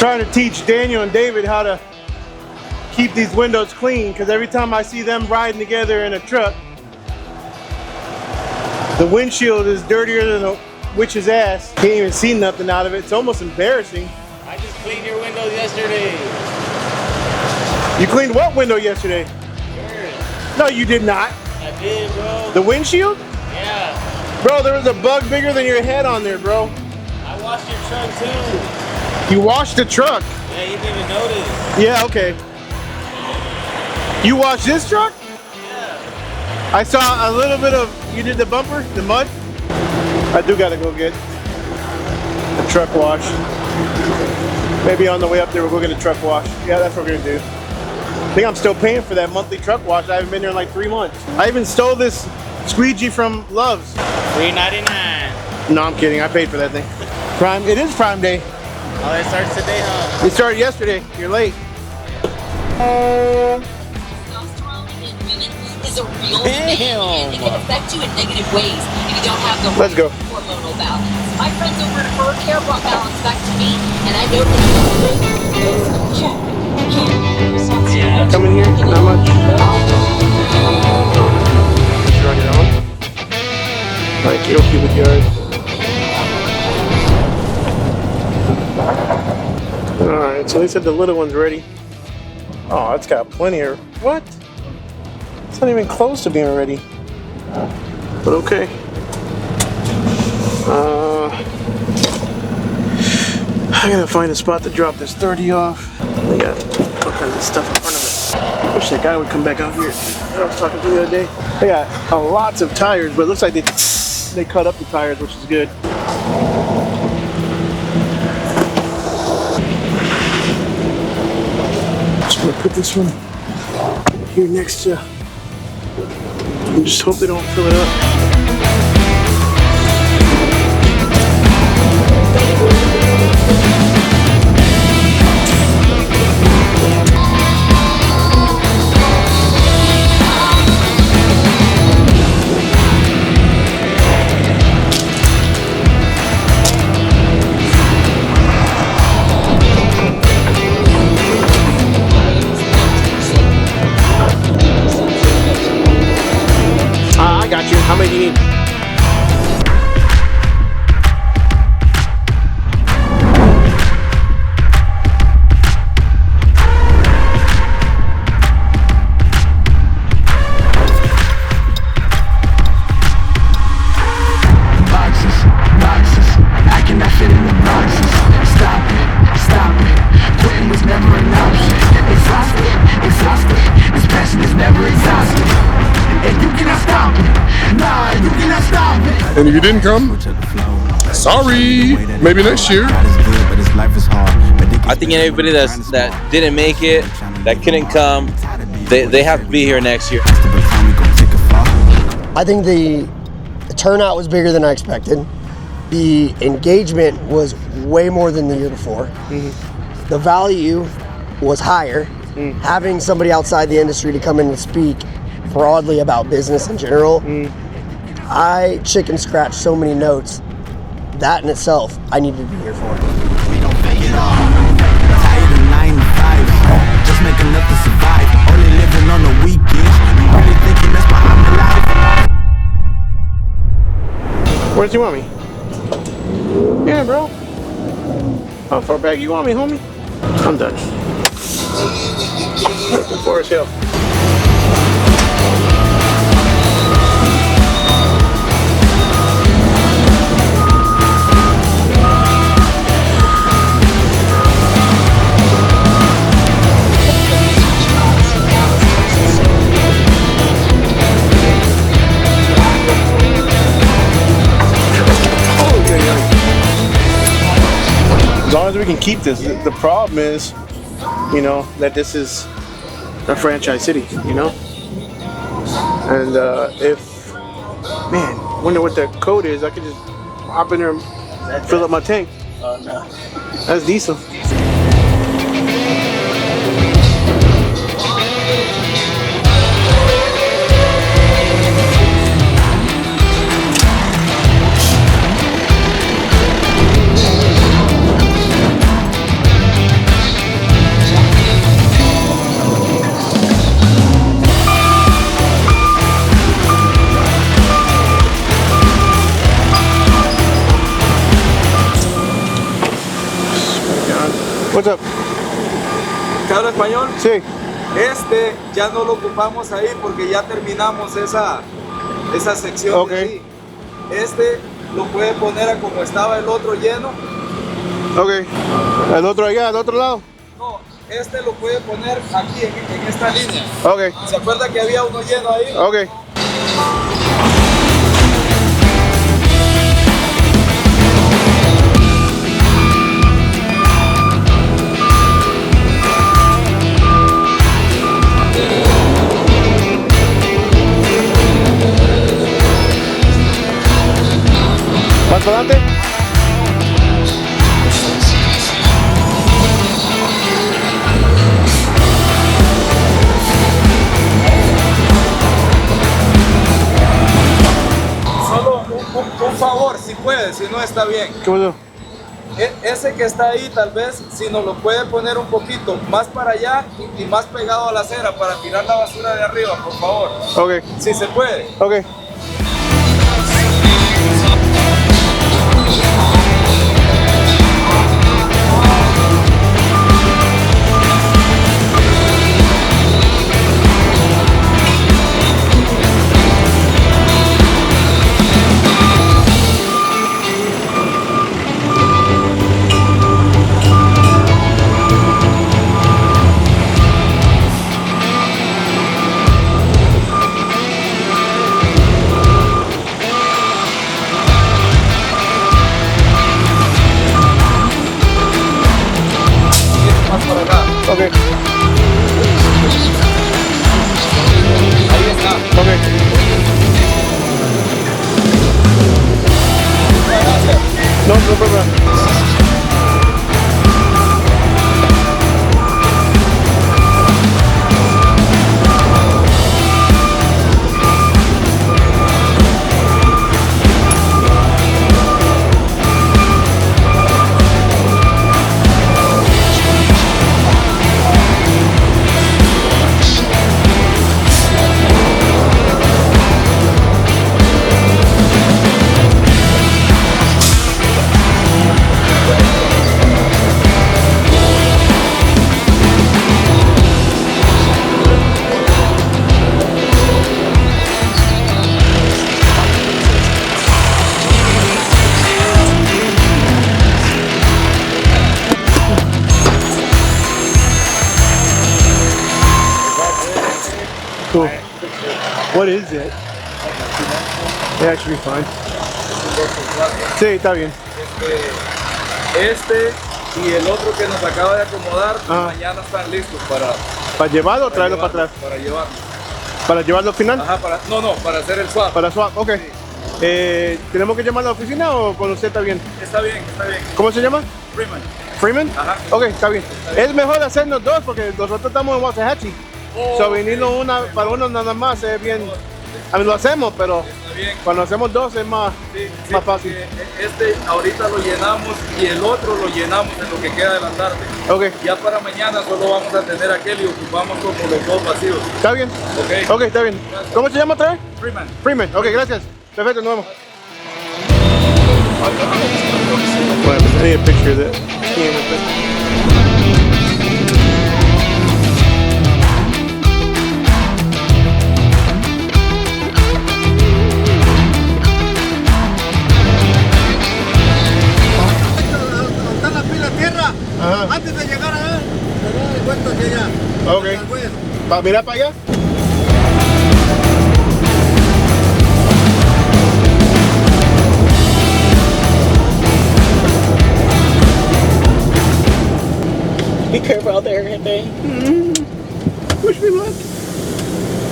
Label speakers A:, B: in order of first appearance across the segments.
A: Trying to teach Daniel and David how to keep these windows clean, because every time I see them riding together in a truck, the windshield is dirtier than a witch's ass. Can't even see nothing out of it. It's almost embarrassing.
B: I just cleaned your windows yesterday.
A: You cleaned what window yesterday?
B: Yours.
A: No, you did not.
B: I did, bro.
A: The windshield?
B: Yeah.
A: Bro, there was a bug bigger than your head on there, bro.
B: I washed your truck too.
A: You washed the truck?
B: Yeah, you didn't even notice.
A: Yeah, okay. You washed this truck?
B: Yeah.
A: I saw a little bit of, you did the bumper, the mud? I do gotta go get a truck wash. Maybe on the way up there we'll go get a truck wash. Yeah, that's what we're gonna do. I think I'm still paying for that monthly truck wash. I haven't been there in like 3 months. I even stole this squeegee from Love's.
B: $3.99.
A: No, I'm kidding. I paid for that thing. Prime, it is Prime Day.
B: Oh, it starts today, huh?
A: It started yesterday. You're late.
C: Is a real thing, and it can affect you in negative ways if you don't have the
A: Let's go.
C: hormonal balance. My friends over at Fur Care brought balance back to me, and I know that
A: Coming here? Not much. Just run it on. Like, it'll keep it yard. Alright, so they said the little one's ready. Oh, it's got plenty of. What? It's not even close to being ready. But okay. I gotta find a spot to drop this 30 off. They got all kinds of stuff in front of it. Wish that guy would come back out here. I was talking to the other day. They got lots of tires, but it looks like they cut up the tires, which is good. Just gonna put this one here next to, and just hope they don't fill it up. How many do you need?
D: And if you didn't come, sorry, maybe next year.
E: I think everybody that didn't make it, that couldn't come, they have to be here next year.
F: I think the turnout was bigger than I expected. The engagement was way more than the year before. Mm-hmm. The value was higher. Mm. Having somebody outside the industry to come in and speak broadly about business in general, I chicken scratched so many notes. That in itself, I needed to be here for. We don't pay it all. Tired of 9 to 5, just make enough to survive. Only living on the weekends. You really thinking that's behind the life?
A: Where does you want me? Yeah, bro. How far back you want me, homie? I'm done. Forest Hill. As long as we can keep this. The problem is, you know, that this is a franchise city, you know? And if, man, wonder what the code is. I could just hop in there and fill up my tank.
F: Oh, no.
A: That's diesel. What's up?
G: ¿Te habla español?
A: Sí.
G: Este ya no lo ocupamos ahí porque ya terminamos esa sección
A: Ok.
G: de ahí. Este lo puede poner a como estaba el otro lleno.
A: Ok. El otro allá, al otro lado.
G: No, este lo puede poner aquí en esta línea.
A: Ok.
G: ¿Se acuerda que había uno lleno ahí?
A: Ok. ¿Más para adelante?
G: Solo un favor, si puede, si no está bien.
A: ¿Qué pasó?
G: Ese que está ahí, tal vez, si nos lo puede poner un poquito más para allá y más pegado a la acera para tirar la basura de arriba, por favor.
A: Ok.
G: Si se puede.
A: Ok.
G: Más para acá.
A: Ok.
G: Ahí está.
A: Ok. No, no problema. Cool. What is it? Yeah, it should be fine. Sí, está bien.
G: Este y el otro que nos acaba de acomodar,
A: Ajá.
G: mañana están listos
A: ¿Para llevarlo o traerlo para atrás?
G: Para llevarlo.
A: ¿Para llevarlo al final?
G: Ajá, para hacer el swap.
A: Para swap, ok. ¿Tenemos que llamar a la oficina o con usted está bien?
G: Está bien, está bien.
A: ¿Cómo se llama?
G: Freeman.
A: ¿Freeman?
G: Ajá.
A: Ok, está bien. Es mejor hacernos dos porque nosotros estamos en Waxahachie. So, venirnos una para uno nada más es bien. A mí lo hacemos, pero
G: Está bien.
A: cuando hacemos dos es más,
G: Sí,
A: más fácil.
G: porque este ahorita lo llenamos y el otro lo llenamos en lo que queda de la tarde.
A: Ok,
G: Ya para mañana solo vamos a tener aquel y ocupamos como los dos vacíos.
A: está bien.
G: Ok.
A: Ok, está bien. ¿Cómo se llama otra vez?
G: Freeman.
A: Freeman. Ok, gracias. Perfecto, nos vemos. Bueno, I need a picture of that. Ajá.
H: Antes de llegar a ver, te doy vuelta hacia allá.
A: Ok. ¿Va, mira para allá?
H: Be careful out there, Henry.
A: Wish me luck.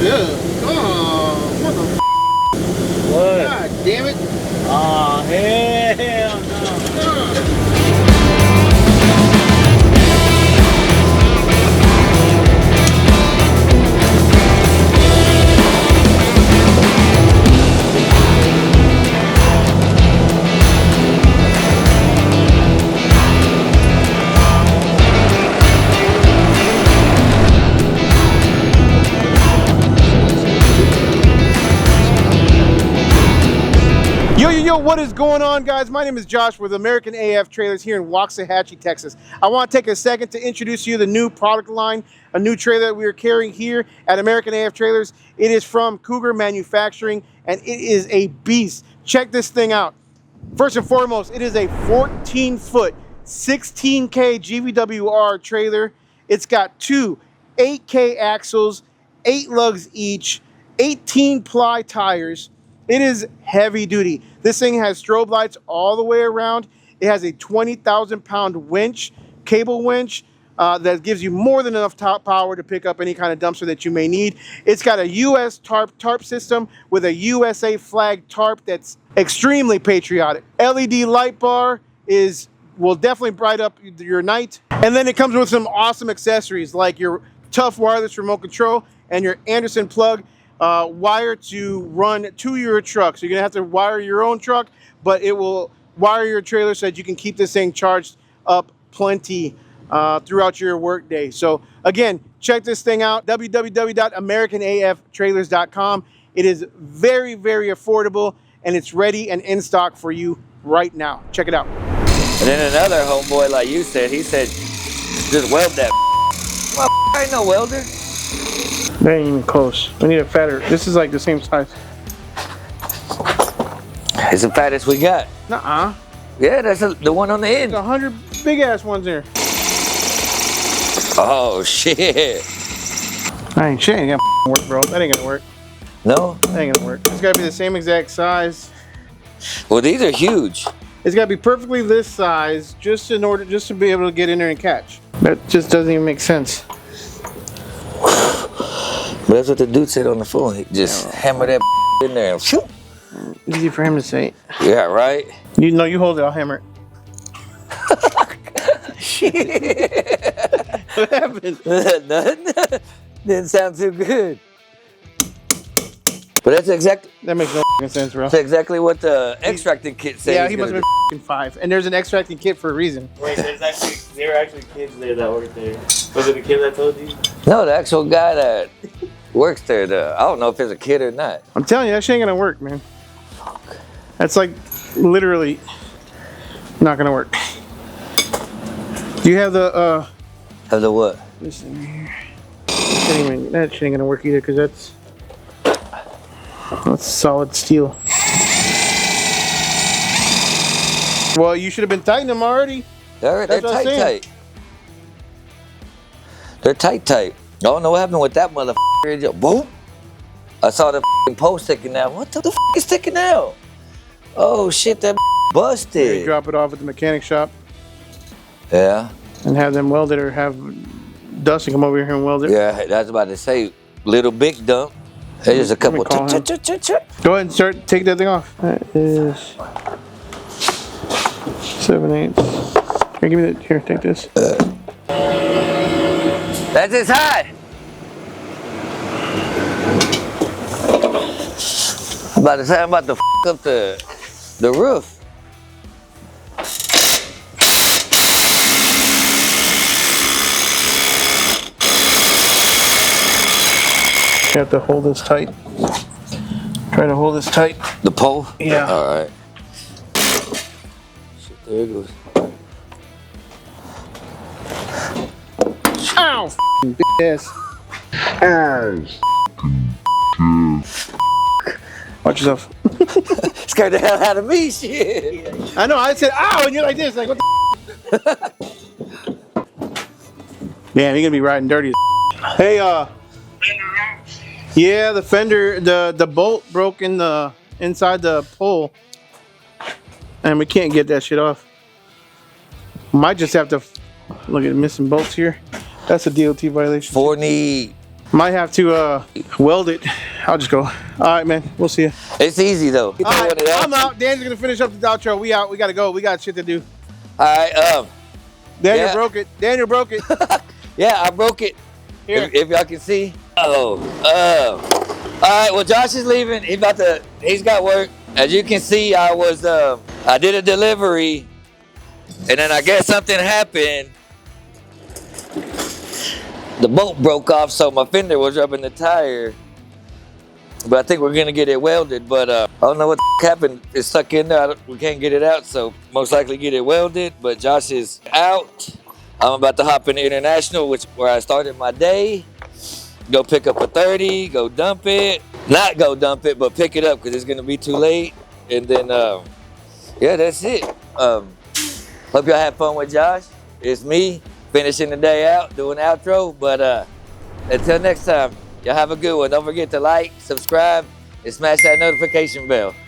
A: Yeah. Oh, what the f***?
B: What?
A: God damn it.
B: Oh, hell no.
A: Yo, Yo, what is going on, guys? My name is Josh with American AF Trailers here in Waxahachie, Texas. I want to take a second to introduce you to the new product line, a new trailer that we are carrying here at American AF Trailers. It is from Cougar Manufacturing, and it is a beast. Check this thing out. First and foremost, it is a 14-foot, 16K GVWR trailer. It's got two 8K axles, 8 lugs each, 18-ply tires. It is heavy duty. This thing has strobe lights all the way around. It has a 20,000-pound winch, cable winch, that gives you more than enough top power to pick up any kind of dumpster that you may need. It's got a US tarp system with a USA flag tarp that's extremely patriotic. LED light bar will definitely brighten up your night. And then it comes with some awesome accessories like your tough wireless remote control and your Anderson plug wire to run to your truck. So you're gonna have to wire your own truck, but it will wire your trailer so that you can keep this thing charged up plenty throughout your work day. So again, check this thing out, www.americanaftrailers.com. It is very, very affordable, and it's ready and in stock for you right now. Check it out.
I: And then another homeboy, like you said, he said, just weld that. Well, I ain't no welder.
A: That ain't even close. We need a fatter. This is like the same size.
I: It's the fattest we got.
A: Nuh-uh.
I: Yeah, that's the one on the end.
A: There's 100 big ass ones there.
I: Oh, shit.
A: I ain't shit. Ain't gonna work, bro. That ain't gonna work.
I: No?
A: That ain't gonna work. It's gotta be the same exact size.
I: Well, these are huge.
A: It's gotta be perfectly this size just to be able to get in there and catch. That just doesn't even make sense.
I: But that's what the dude said on the phone. He just hammer that in there and shoot.
A: Easy for him to say.
I: Yeah, right?
A: You know, you hold it, I'll hammer it.
I: Shit.
A: What happened?
I: Nothing. Didn't sound too good. But that's exactly.
A: That makes no sense, bro.
I: That's exactly what the extracting kit said.
A: Yeah, he must have been 5. And there's an extracting kit for a reason.
B: Wait, there were actually kids there that worked there. Was it the kid that told you?
I: No, the actual guy that works there. I don't know if it's a kid or not.
A: I'm telling you, that shit ain't gonna work, man. That's like literally not gonna work. Do you have the
I: Have the what?
A: Listen here. That shit ain't gonna work either, because that's solid steel. Well, you should have been tightening them already.
I: They're tight. They're tight. I don't know what happened with that motherfucker. Boom! I saw the post sticking out. What the is sticking out? Oh shit, that busted.
A: You drop it off at the mechanic shop.
I: Yeah.
A: And have them weld it, or have Dustin come over here and weld it.
I: Yeah, that's about to say little big dump. There's a couple.
A: Go ahead and take that thing off. That is 7/8. Here, give me that. Here, take this.
I: That's his high. I'm about to say I'm about to up the roof.
A: You have to hold this tight. Try to hold this tight.
I: The pole?
A: Yeah.
I: All right. Shit, there it goes.
A: Ow! Big ass. Watch yourself.
I: Scared the hell out of me, shit.
A: I know, I said ow, and you're like this, like what the Damn, you're gonna be riding dirty as Hey, yeah, the fender, the bolt broke in the inside the pole, and we can't get that shit off. Might just have to look at missing bolts here. That's a DOT violation.
I: 40.
A: Might have to weld it. I'll just go. All right, man. We'll see you.
I: It's easy though.
A: All right, I'm out. Dan's gonna finish up the outro. We out. We gotta go. We got shit to do.
I: All right.
A: Daniel broke it. Daniel broke it.
I: Yeah, I broke it.
A: Here.
I: If y'all can see. All right. Well, Josh is leaving. He's got work. As you can see, I did a delivery, and then I guess something happened. The bolt broke off, so my fender was rubbing the tire. But I think we're gonna get it welded, but I don't know what the happened. It's stuck in there. We can't get it out, so most likely get it welded. But Josh is out. I'm about to hop into International, where I started my day. Go pick up a 30, go dump it. Not go dump it, but pick it up because it's gonna be too late. And then, yeah, that's it. Hope y'all have fun with Josh. It's me finishing the day out, doing outro. But until next time, y'all have a good one. Don't forget to like, subscribe, and smash that notification bell.